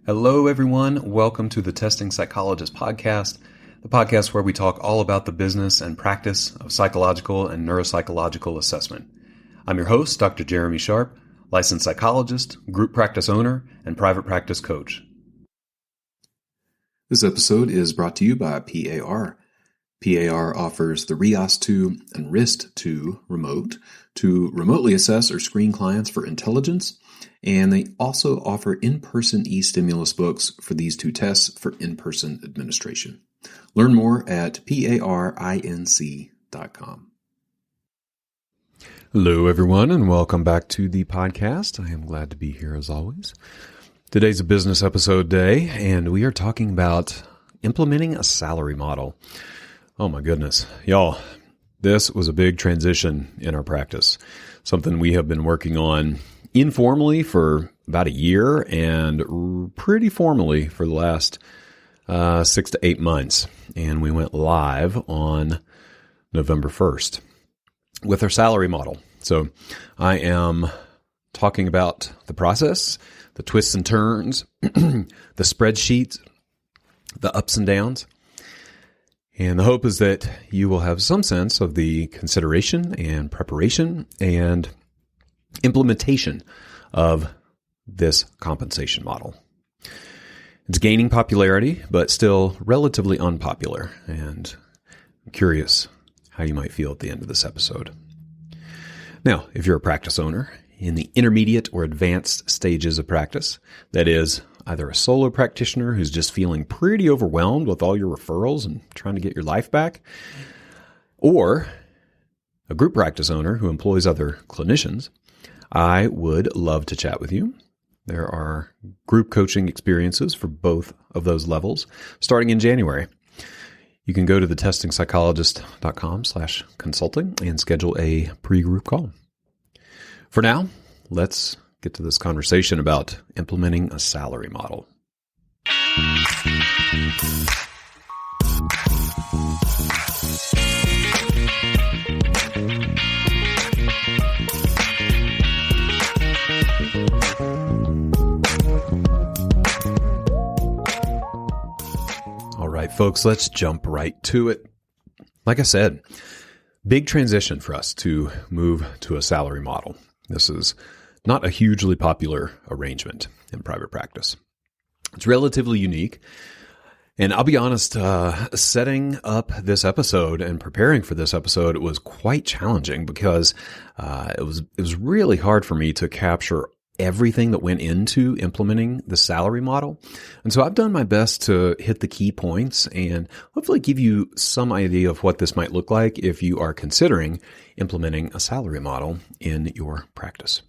Hello, everyone. Welcome to the Testing Psychologist podcast, the podcast where we talk all about the business and practice of psychological and neuropsychological assessment. I'm your host, Dr. Jeremy Sharp, licensed psychologist, group practice owner, and private practice coach. This episode is brought to you by PAR. PAR offers the RIAS-2 and RIST-2 remote to remotely assess or screen clients for intelligence, and they also offer in-person e-stimulus books for these two tests for in-person administration. Learn more at parinc.com. Hello, everyone, and welcome back to the podcast. I am glad to be here as always. Today's a business episode day, and we are talking about implementing a salary model. Oh my goodness. Y'all, this was a big transition in our practice, something we have been working on informally for about a year and pretty formally for the last 6 to 8 months. And we went live on November 1st with our salary model. So I am talking about the process, the twists and turns, the spreadsheets, the ups and downs. And the hope is that you will have some sense of the consideration and preparation and implementation of this compensation model. It's gaining popularity, but still relatively unpopular. And I'm curious how you might feel at the end of this episode. Now, if you're a practice owner in the intermediate or advanced stages of practice, that is, either a solo practitioner who's just feeling pretty overwhelmed with all your referrals and trying to get your life back, or a group practice owner who employs other clinicians, I would love to chat with you. There are group coaching experiences for both of those levels starting in January. You can go to the testingpsychologist.com/consulting and schedule a pre-group call. For now, let's get to this conversation about implementing a salary model. All right, folks, let's jump right to it. Like I said, big transition for us to move to a salary model. This is not a hugely popular arrangement in private practice. It's relatively unique. And I'll be honest, setting up this episode and preparing for this episode was quite challenging because it was really hard for me to capture everything that went into implementing the salary model. And so I've done my best to hit the key points and hopefully give you some idea of what this might look like if you are considering implementing a salary model in your practice.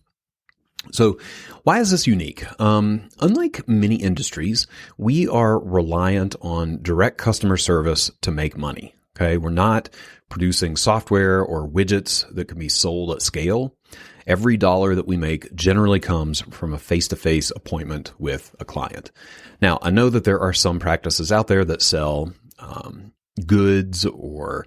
So why is this unique? Unlike many industries, we are reliant on direct customer service to make money. Okay, we're not producing software or widgets that can be sold at scale. Every dollar that we make generally comes from a face-to-face appointment with a client. Now, I know that there are some practices out there that sell goods or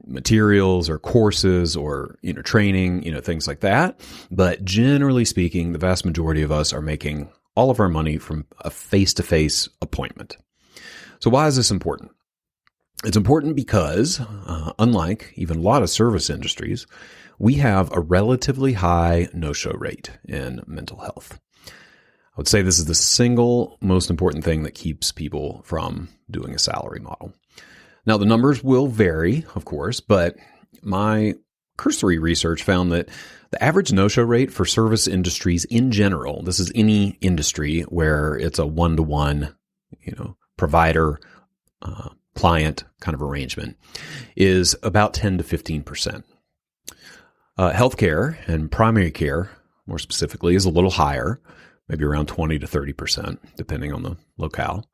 materials or courses or training, things like that. But generally speaking, the vast majority of us are making all of our money from a face-to-face appointment. So why is this important? It's important because, unlike even a lot of service industries, we have a relatively high no-show rate in mental health. I would say this is the single most important thing that keeps people from doing a salary model. Now, the numbers will vary, of course, but my cursory research found that the average no-show rate for service industries in general, this is any industry where it's a one-to-one, provider, client kind of arrangement, is about 10 to 15%. Healthcare and primary care, more specifically, is a little higher, maybe around 20 to 30%, depending on the locale.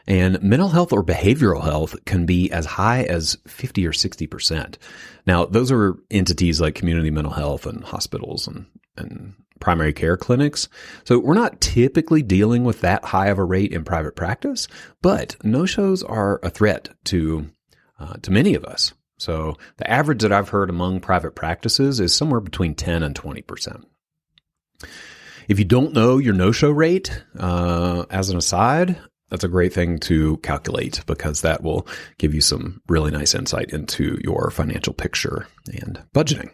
And mental health or behavioral health can be as high as 50 or 60%. Now, those are entities like community mental health and hospitals and primary care clinics. So we're not typically dealing with that high of a rate in private practice, but no-shows are a threat to many of us. So the average that I've heard among private practices is somewhere between 10 and 20%. If you don't know your no-show rate, as an aside, that's a great thing to calculate because that will give you some really nice insight into your financial picture and budgeting.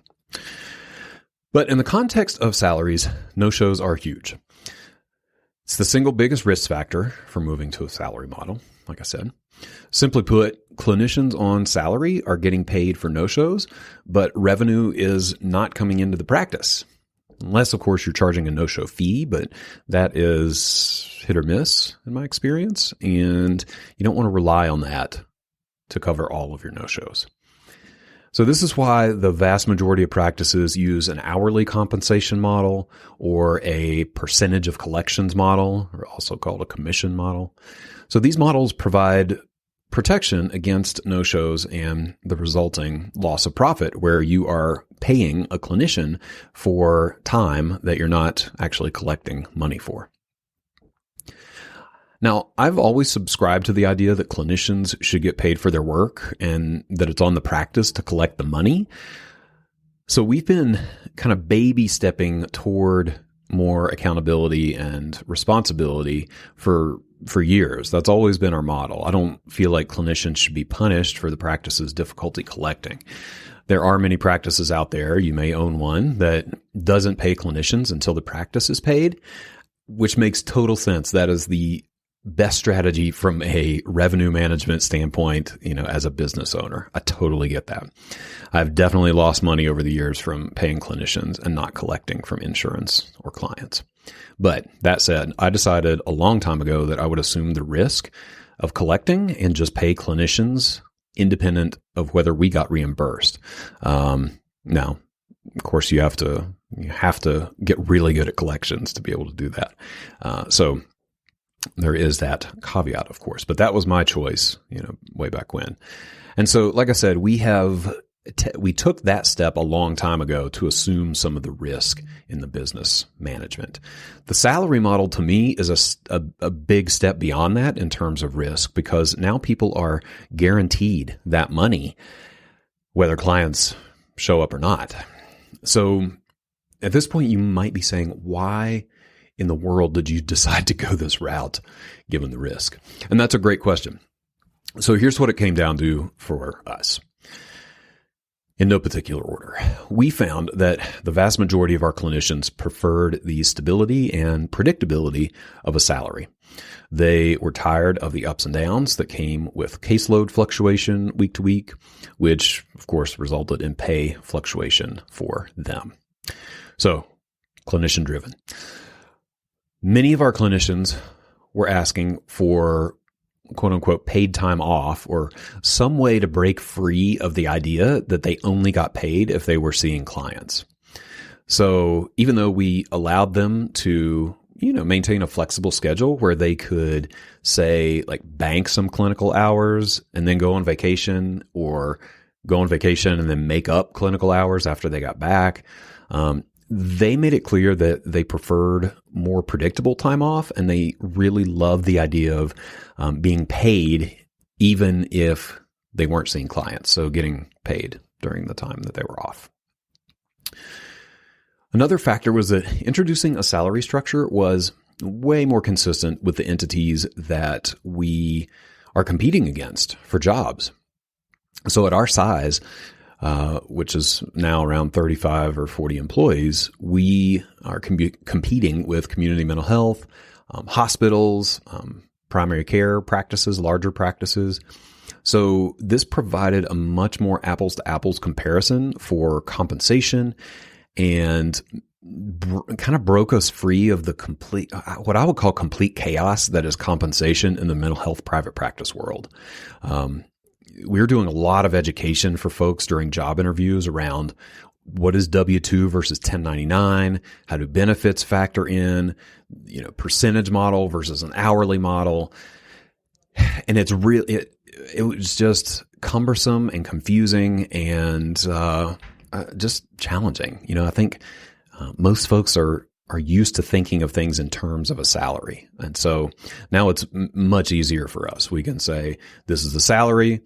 But in the context of salaries, no-shows are huge. It's the single biggest risk factor for moving to a salary model, like I said. Simply put, clinicians on salary are getting paid for no-shows, but revenue is not coming into the practice. Unless, of course, you're charging a no-show fee, but that is hit or miss in my experience, and you don't want to rely on that to cover all of your no-shows. So this is why the vast majority of practices use an hourly compensation model or a percentage of collections model, or also called a commission model. So these models provide protection against no-shows and the resulting loss of profit, where you are paying a clinician for time that you're not actually collecting money for. Now, I've always subscribed to the idea that clinicians should get paid for their work and that it's on the practice to collect the money. So we've been kind of baby stepping toward more accountability and responsibility for years. That's always been our model. I don't feel like clinicians should be punished for the practice's difficulty collecting. There are many practices out there, you may own one, that doesn't pay clinicians until the practice is paid, which makes total sense. That is the best strategy from a revenue management standpoint, as a business owner. I totally get that. I've definitely lost money over the years from paying clinicians and not collecting from insurance or clients. But that said, I decided a long time ago that I would assume the risk of collecting and just pay clinicians independent of whether we got reimbursed. Now, of course, you have to get really good at collections to be able to do that. So there is that caveat, of course, but that was my choice, way back when. And so, like I said, we took that step a long time ago to assume some of the risk in the business management. The salary model to me is a big step beyond that in terms of risk, because now people are guaranteed that money, whether clients show up or not. So at this point, you might be saying, why in the world did you decide to go this route given the risk? And that's a great question. So here's what it came down to for us. In no particular order, we found that the vast majority of our clinicians preferred the stability and predictability of a salary. They were tired of the ups and downs that came with caseload fluctuation week to week, which of course resulted in pay fluctuation for them. So, clinician driven. Many of our clinicians were asking for quote unquote paid time off, or some way to break free of the idea that they only got paid if they were seeing clients. So even though we allowed them to, maintain a flexible schedule where they could say like bank some clinical hours and then go on vacation, or go on vacation and then make up clinical hours after they got back, they made it clear that they preferred more predictable time off, and they really loved the idea of being paid even if they weren't seeing clients, so getting paid during the time that they were off. Another factor was that introducing a salary structure was way more consistent with the entities that we are competing against for jobs. So at our size, which is now around 35 or 40 employees, we are competing with community mental health, hospitals, primary care practices, larger practices. So this provided a much more apples to apples comparison for compensation, and kind of broke us free of the complete, what I would call complete chaos that is compensation in the mental health private practice world. We were doing a lot of education for folks during job interviews around what is W-2 versus 1099, how do benefits factor in, percentage model versus an hourly model. And it's it was just cumbersome and confusing and just challenging. I think most folks are used to thinking of things in terms of a salary. And so now it's much easier for us. We can say, this is the salary.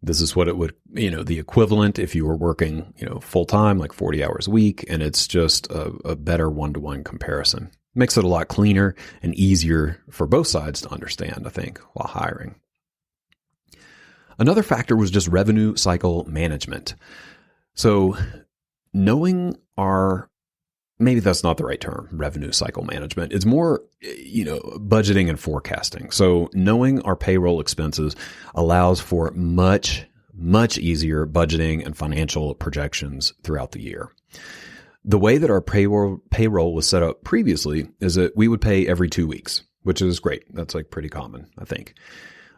This is what it would, the equivalent if you were working, full time, like 40 hours a week. And it's just a better one-to-one comparison. Makes it a lot cleaner and easier for both sides to understand, I think, while hiring. Another factor was just revenue cycle management. So knowing maybe that's not the right term, revenue cycle management. It's more, budgeting and forecasting. So knowing our payroll expenses allows for much, much easier budgeting and financial projections throughout the year. The way that our payroll was set up previously is that we would pay every 2 weeks, which is great. That's like pretty common, I think.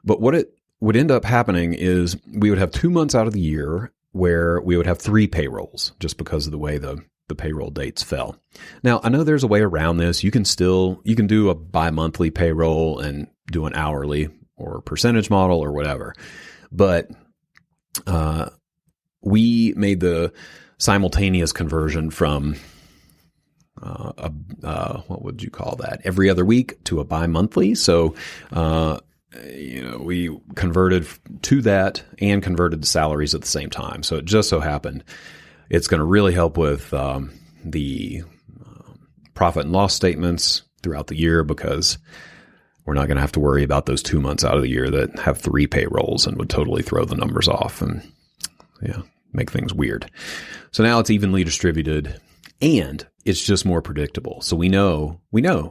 But what it would end up happening is we would have 2 months out of the year where we would have 3 payrolls just because of the way the payroll dates fell. Now, I know there's a way around this. You can do a bi-monthly payroll and do an hourly or percentage model or whatever. But we made the simultaneous conversion from what would you call that? Every other week to a bi-monthly. So, we converted to that and converted the salaries at the same time. So it just so happened it's going to really help with the profit and loss statements throughout the year, because we're not going to have to worry about those 2 months out of the year that have 3 payrolls and would totally throw the numbers off and make things weird. So now it's evenly distributed and it's just more predictable. So we know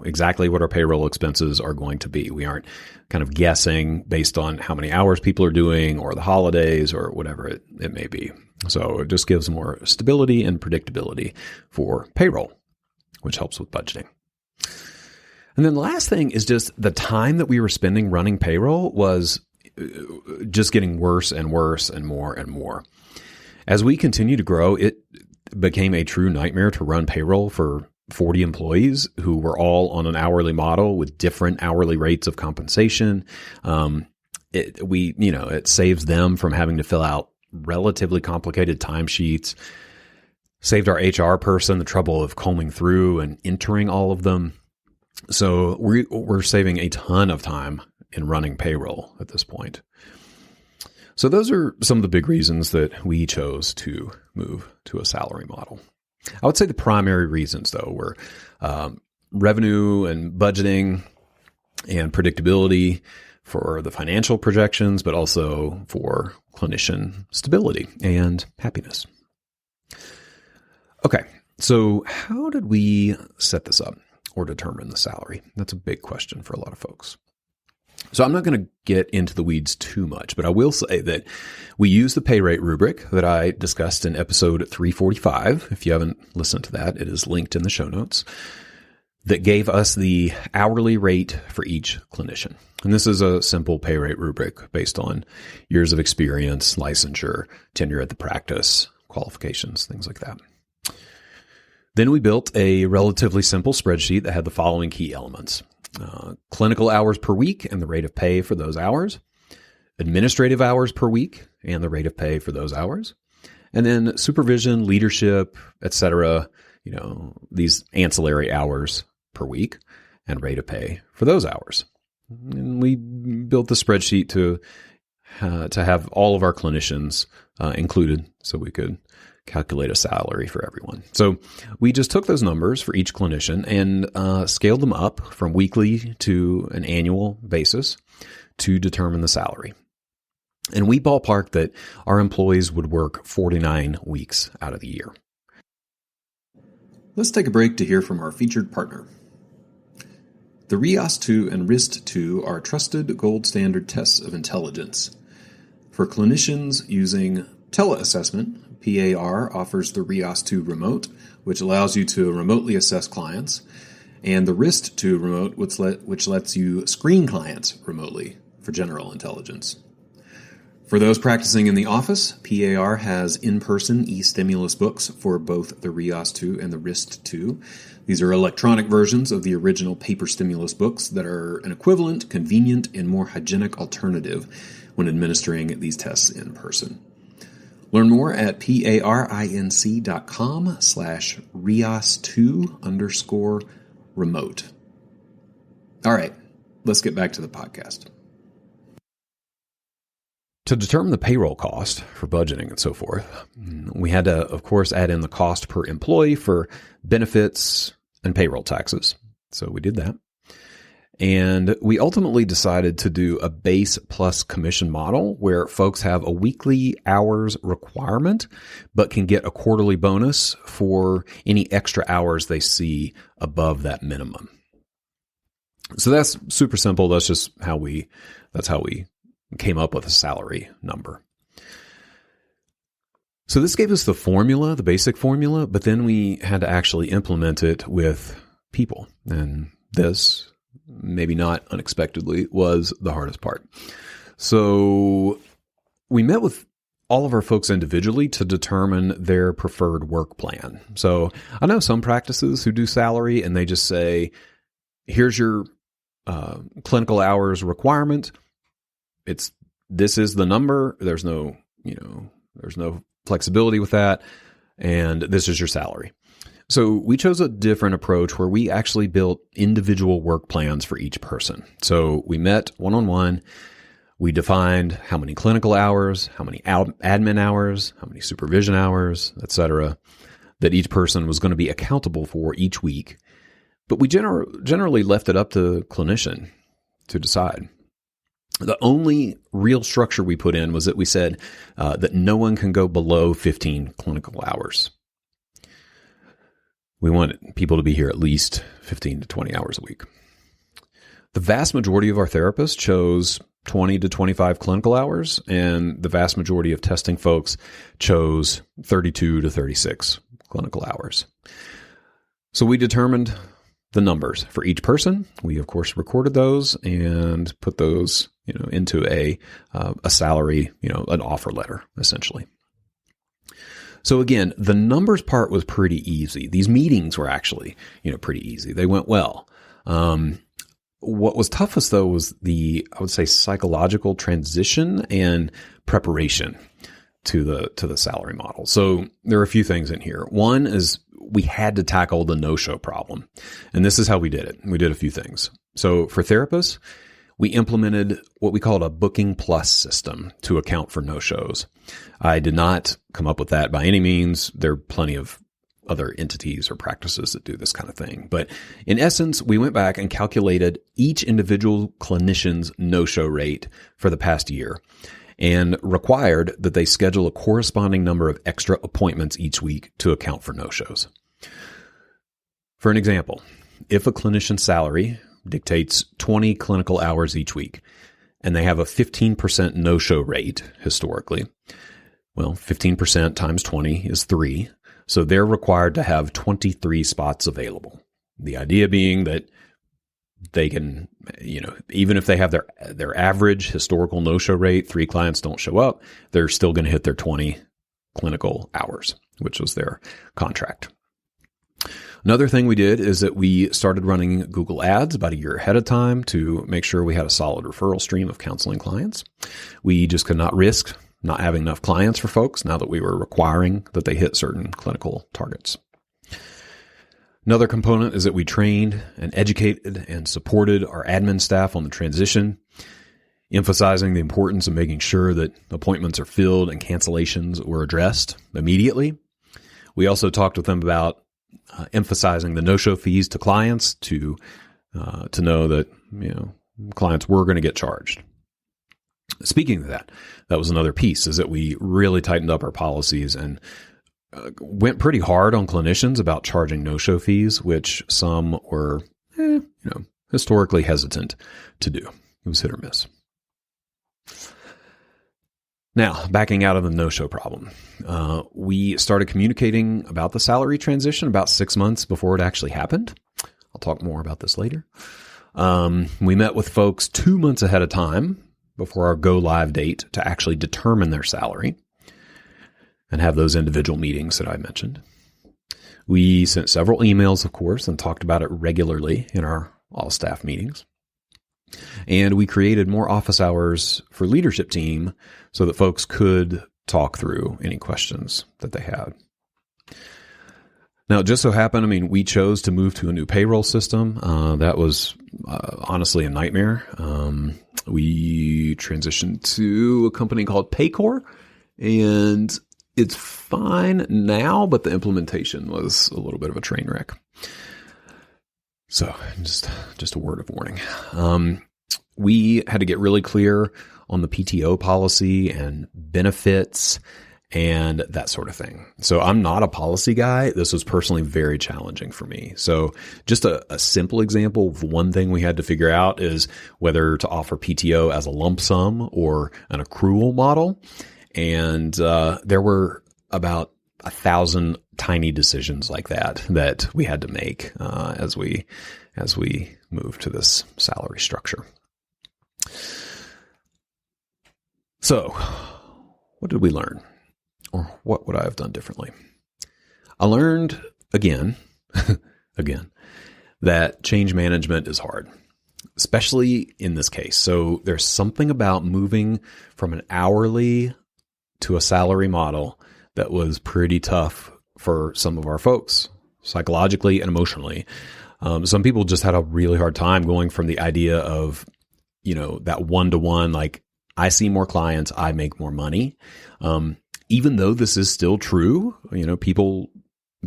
exactly what our payroll expenses are going to be. We aren't kind of guessing based on how many hours people are doing or the holidays or whatever it may be. So it just gives more stability and predictability for payroll, which helps with budgeting. And then the last thing is just the time that we were spending running payroll was just getting worse and worse and more and more. As we continue to grow, it became a true nightmare to run payroll for 40 employees who were all on an hourly model with different hourly rates of compensation. It saves them from having to fill out relatively complicated timesheets, saved our HR person the trouble of combing through and entering all of them. So we're saving a ton of time in running payroll at this point. So those are some of the big reasons that we chose to move to a salary model. I would say the primary reasons, though, were revenue and budgeting and predictability for the financial projections, but also for clinician stability and happiness. Okay, so how did we set this up or determine the salary? That's a big question for a lot of folks. So I'm not going to get into the weeds too much, but I will say that we use the pay rate rubric that I discussed in episode 345. If you haven't listened to that, it is linked in the show notes. That gave us the hourly rate for each clinician. And this is a simple pay rate rubric based on years of experience, licensure, tenure at the practice, qualifications, things like that. Then we built a relatively simple spreadsheet that had the following key elements. Clinical hours per week and the rate of pay for those hours, administrative hours per week and the rate of pay for those hours, and then supervision, leadership, etc., these ancillary hours per week and rate of pay for those hours. And we built the spreadsheet to have all of our clinicians included so we could calculate a salary for everyone. So we just took those numbers for each clinician and scaled them up from weekly to an annual basis to determine the salary. And we ballparked that our employees would work 49 weeks out of the year. Let's take a break to hear from our featured partner. The RIAS-2 and RIST-2 are trusted gold standard tests of intelligence. For clinicians using teleassessment, PAR offers the RIAS-2 remote, which allows you to remotely assess clients, and the RIST-2 remote, which lets you screen clients remotely for general intelligence. For those practicing in the office, PAR has in-person e-stimulus books for both the RIAS-2 and the RIST-2. These are electronic versions of the original paper stimulus books that are an equivalent, convenient, and more hygienic alternative when administering these tests in person. Learn more at parinc.com/RIAS2_remote. All right, let's get back to the podcast. To determine the payroll cost for budgeting and so forth, we had to, of course, add in the cost per employee for benefits and payroll taxes. So we did that. And we ultimately decided to do a base plus commission model where folks have a weekly hours requirement, but can get a quarterly bonus for any extra hours they see above that minimum. So that's super simple. That's how we came up with a salary number. So this gave us the formula, the basic formula, but then we had to actually implement it with people. And this, maybe not unexpectedly, was the hardest part. So we met with all of our folks individually to determine their preferred work plan. So I know some practices who do salary and they just say, here's your clinical hours requirement. This is the number. There's no flexibility with that. And this is your salary. So we chose a different approach where we actually built individual work plans for each person. So we met one-on-one. We defined how many clinical hours, how many admin hours, how many supervision hours, et cetera, that each person was going to be accountable for each week. But we generally left it up to the clinician to decide. The only real structure we put in was that we said that no one can go below 15 clinical hours. We want people to be here at least 15 to 20 hours a week. The vast majority of our therapists chose 20 to 25 clinical hours, and the vast majority of testing folks chose 32 to 36 clinical hours. So we determined the numbers for each person. We, of course, recorded those and put those, into a salary, an offer letter, essentially. So again, the numbers part was pretty easy. These meetings were actually, pretty easy. They went well. What was toughest though was I would say, psychological transition and preparation to the salary model. So there are a few things in here. One is we had to tackle the no-show problem. And this is how we did it. We did a few things. So for therapists, we implemented what we called a booking plus system to account for no-shows. I did not come up with that by any means. There are plenty of other entities or practices that do this kind of thing. But in essence, we went back and calculated each individual clinician's no-show rate for the past year and required that they schedule a corresponding number of extra appointments each week to account for no-shows. For an example, if a clinician's salary dictates 20 clinical hours each week, and they have a 15% no-show rate historically, well, 15% times 20 is 3. So they're required to have 23 spots available. The idea being that they can, even if they have their average historical no-show rate, 3 clients don't show up, they're still going to hit their 20 clinical hours, which was their contract. Another thing we did is that we started running Google Ads about a year ahead of time to make sure we had a solid referral stream of counseling clients. We just could not risk not having enough clients for folks now that we were requiring that they hit certain clinical targets. Another component is that we trained and educated and supported our admin staff on the transition, emphasizing the importance of making sure that appointments are filled and cancellations were addressed immediately. We also talked with them about emphasizing the no-show fees to clients to know that clients were going to get charged. Speaking of that was another piece, is that we really tightened up our policies and went pretty hard on clinicians about charging no-show fees, which some were historically hesitant to do. It was hit or miss. Now, backing out of the no-show problem, we started communicating about the salary transition about 6 months before it actually happened. I'll talk more about this later. We met with folks 2 months ahead of time before our go-live date to actually determine their salary and have those individual meetings that I mentioned. We sent several emails, of course, and talked about it regularly in our all-staff meetings. And we created more office hours for leadership team so that folks could talk through any questions that they had. Now, it just so happened, we chose to move to a new payroll system. That was honestly a nightmare. We transitioned to a company called Paycor, and it's fine now, but the implementation was a little bit of a train wreck. So just a word of warning. We had to get really clear on the PTO policy and benefits and that sort of thing. So I'm not a policy guy. This was personally very challenging for me. So just a simple example of one thing we had to figure out is whether to offer PTO as a lump sum or an accrual model. And there were about 1,000 tiny decisions like that we had to make as we moved to this salary structure. So what did we learn? Or what would I have done differently? I learned again, that change management is hard, especially in this case. So there's something about moving from an hourly to a salary model that was pretty tough for some of our folks, psychologically and emotionally. Some people just had a really hard time going from the idea of, that one-to-one, like I see more clients, I make more money. Even though this is still true, people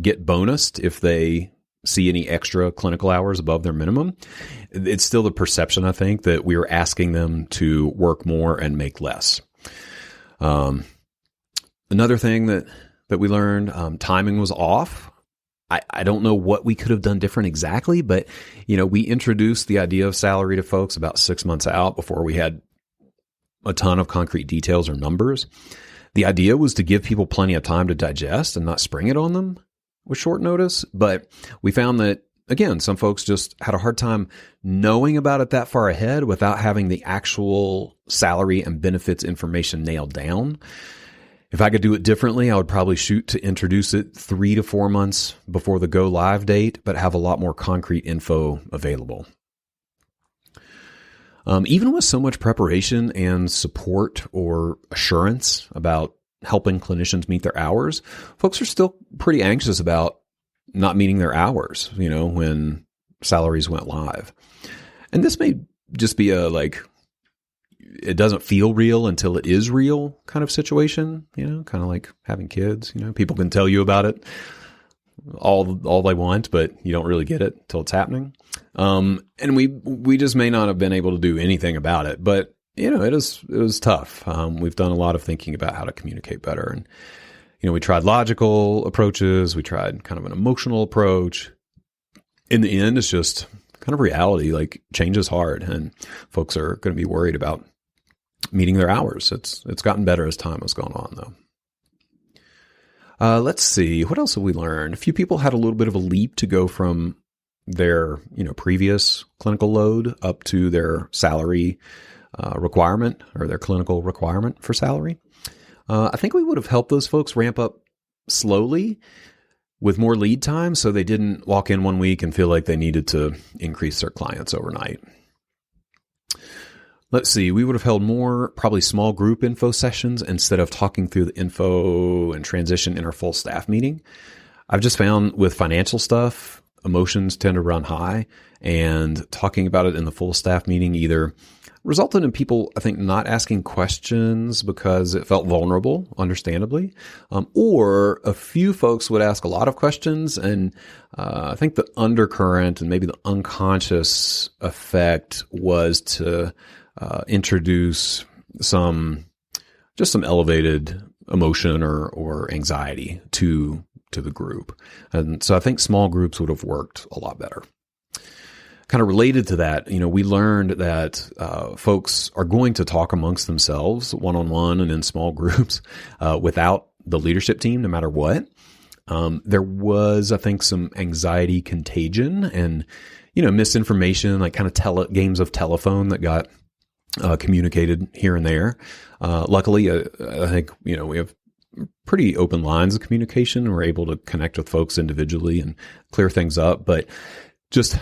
get bonused if they see any extra clinical hours above their minimum. It's still the perception, I think, that we are asking them to work more and make less. Another thing that we learned, timing was off. I don't know what we could have done different exactly, but, we introduced the idea of salary to folks about 6 months out before we had a ton of concrete details or numbers. The idea was to give people plenty of time to digest and not spring it on them with short notice. But we found that, again, some folks just had a hard time knowing about it that far ahead without having the actual salary and benefits information nailed down. If I could do it differently, I would probably shoot to introduce it 3 to 4 months before the go live date, but have a lot more concrete info available. Even with so much preparation and support or assurance about helping clinicians meet their hours, folks are still pretty anxious about not meeting their hours, when salaries went live. And this may just be it doesn't feel real until it is real kind of situation, kind of like having kids, people can tell you about it all they want, but you don't really get it till it's happening. And we just may not have been able to do anything about it, but it was tough. We've done a lot of thinking about how to communicate better. And, we tried logical approaches. We tried kind of an emotional approach. In the end, it's just kind of reality. Like change is hard and folks are going to be worried about meeting their hours. It's gotten better as time has gone on though. Let's see. What else have we learned? A few people had a little bit of a leap to go from their, previous clinical load up to their salary requirement or their clinical requirement for salary. I think we would have helped those folks ramp up slowly with more lead time so they didn't walk in one week and feel like they needed to increase their clients overnight. Let's see, we would have held more probably small group info sessions instead of talking through the info and transition in our full staff meeting. I've just found with financial stuff, emotions tend to run high, and talking about it in the full staff meeting either resulted in people, I think, not asking questions because it felt vulnerable, understandably, or a few folks would ask a lot of questions. And I think the undercurrent and maybe the unconscious effect was to introduce some elevated emotion or anxiety to the group. And so I think small groups would have worked a lot better. Kind of related to that, we learned that folks are going to talk amongst themselves one-on-one and in small groups without the leadership team, no matter what. There was, I think, some anxiety contagion and, misinformation, like kind of games of telephone that got communicated here and there. Luckily, I think, we have pretty open lines of communication and we're able to connect with folks individually and clear things up. But just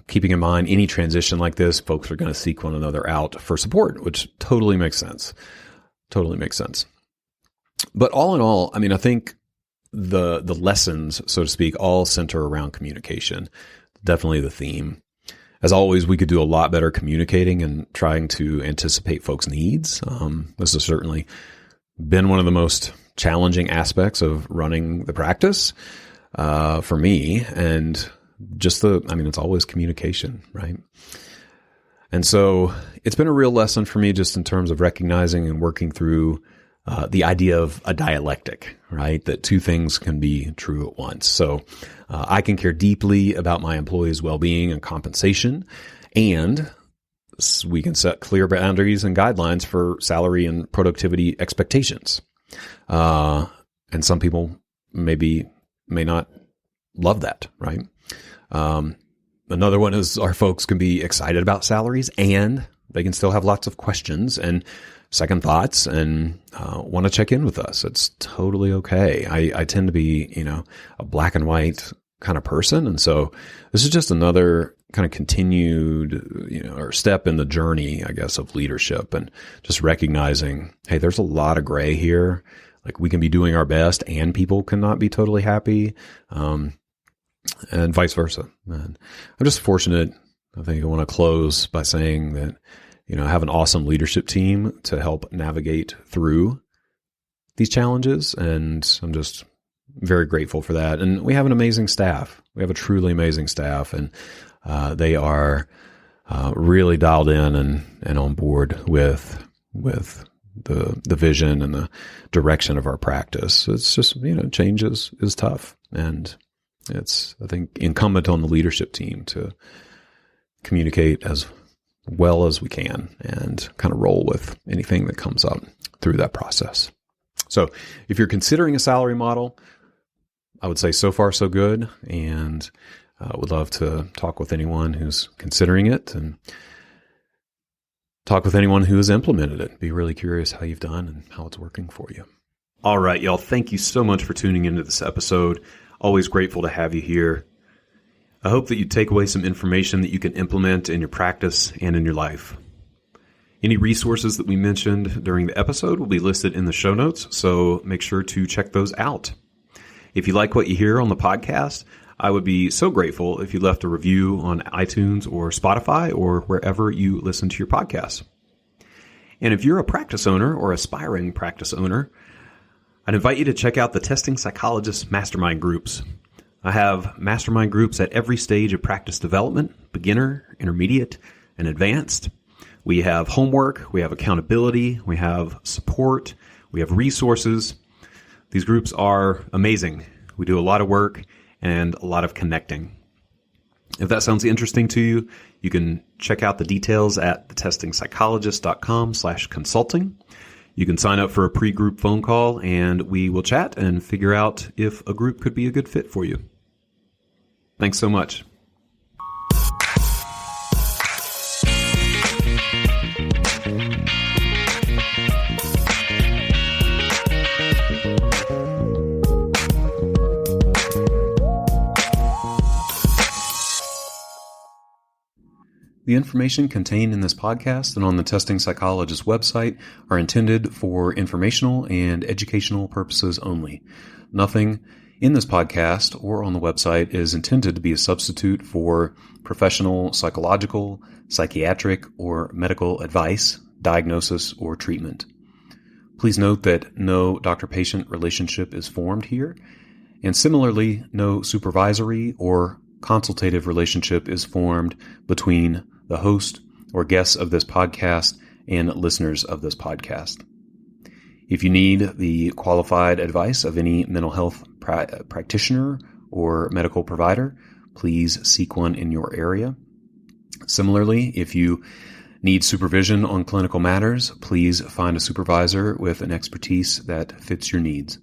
keeping in mind any transition like this, folks are going to seek one another out for support, which totally makes sense. But all in all, I think the lessons, so to speak, all center around communication. Definitely the theme. As always, we could do a lot better communicating and trying to anticipate folks' needs. This has certainly been one of the most challenging aspects of running the practice for me. And just it's always communication, right? And so it's been a real lesson for me just in terms of recognizing and working through the idea of a dialectic, right? That two things can be true at once. So I can care deeply about my employees' well-being and compensation, and we can set clear boundaries and guidelines for salary and productivity expectations. And some people may not love that, right? Another one is our folks can be excited about salaries, and they can still have lots of questions and second thoughts and want to check in with us. It's totally okay. I tend to be, a black and white kind of person. And so this is just another kind of continued, or step in the journey, I guess, of leadership, and just recognizing, hey, there's a lot of gray here. Like, we can be doing our best and people cannot be totally happy. And vice versa. And I'm just fortunate. I think I want to close by saying that, I have an awesome leadership team to help navigate through these challenges. And I'm just very grateful for that. And we have an amazing staff. We have a truly amazing staff, and they are really dialed in and on board with the vision and the direction of our practice. It's just, change is tough. And it's, I think, incumbent on the leadership team to communicate as well as we can and kind of roll with anything that comes up through that process. So if you're considering a salary model, I would say so far so good, and would love to talk with anyone who's considering it and talk with anyone who has implemented it. Be really curious how you've done and how it's working for you. All right, y'all. Thank you so much for tuning into this episode. Always grateful to have you here. I hope that you take away some information that you can implement in your practice and in your life. Any resources that we mentioned during the episode will be listed in the show notes, so make sure to check those out. If you like what you hear on the podcast, I would be so grateful if you left a review on iTunes or Spotify or wherever you listen to your podcasts. And if you're a practice owner or aspiring practice owner, I'd invite you to check out the Testing Psychologist mastermind groups. I have mastermind groups at every stage of practice development: beginner, intermediate, and advanced. We have homework, we have accountability, we have support, we have resources. These groups are amazing. We do a lot of work and a lot of connecting. If that sounds interesting to you, you can check out the details at thetestingpsychologist.com/consulting. You can sign up for a pre-group phone call, and we will chat and figure out if a group could be a good fit for you. Thanks so much. The information contained in this podcast and on the Testing Psychologist website are intended for informational and educational purposes only. Nothing in this podcast or on the website is intended to be a substitute for professional psychological, psychiatric, or medical advice, diagnosis, or treatment. Please note that no doctor-patient relationship is formed here, and similarly, no supervisory or consultative relationship is formed between the host or guests of this podcast and listeners of this podcast. If you need the qualified advice of any mental health practitioner or medical provider, please seek one in your area. Similarly, if you need supervision on clinical matters, please find a supervisor with an expertise that fits your needs.